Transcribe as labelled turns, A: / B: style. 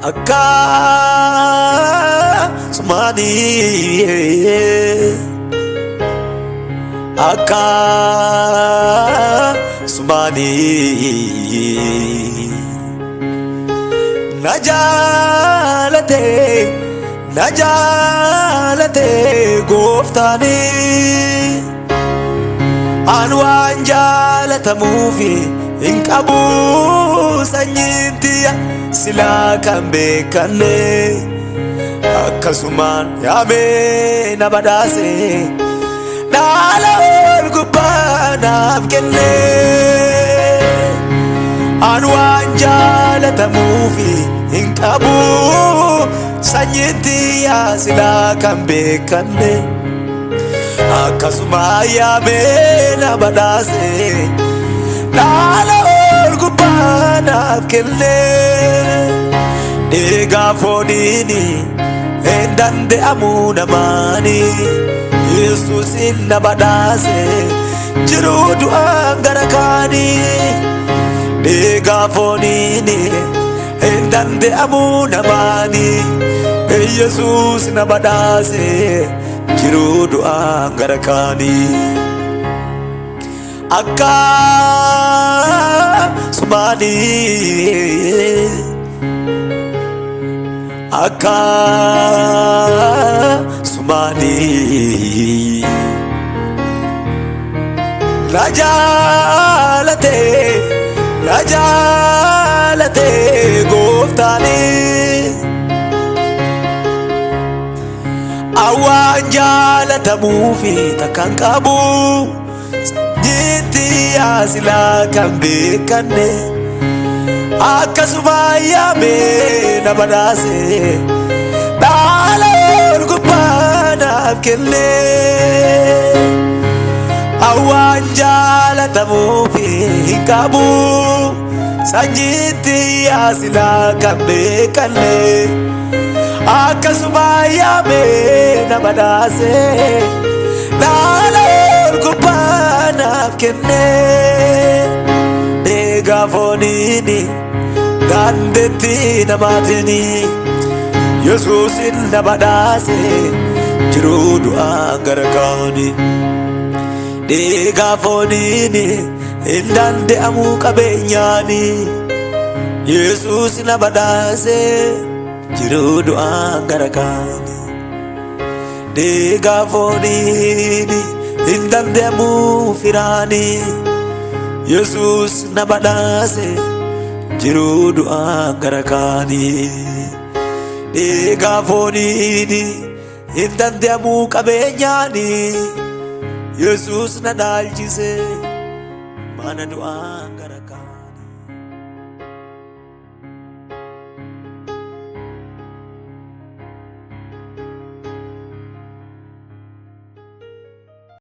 A: akka sumani akka sumani najalate goftani anu anjalatamufi inqabu sanyintiya sila kan beekane akkasumaan yaame na badhaase dhaala ol gubbaa naaf kenne anu anjalatamufi inqabu sanyintiya sila kan beekane akkasumaan yaame na badhaase dhaala ol gubbaa naaf kenne dhiiga fooniini hin danda'amu namaani Yesuusin na badhaase jiruu du'aan gara kaanii dhiiga fooniini hin danda'amu namaani Yesuus na badhaase jiruu du'aan gara kaanii akka sumani akka sumani najalate goftani awaan jalatamuufi takkan qabu sanyintiya sila kan beekane akkasumaan yaame na badhaase dhaala ol gubbaa naaf kenne awaan jalatamuufi hin qabu sanyintiya sila kan beekane akkasumaan yaame na badhaase dhaala ol gubbaa naaf kenne dhiiga fooniini dandeetti namaatini Yesuusin na badhaase jiruu du'aan gara kaanii dhiiga fooniini hin danda'amu qabeenyaani Yesuus na badhaase jiruu du'aan gara kaanii dhiiga fooniini hin danda'amu firaani Yesuus na badhaase jiruu du'aan gara kaanii dhiiga fooniini hin danda'amu qabeenyaani Yesuus na dhaalchise mana du'aan gara kaanii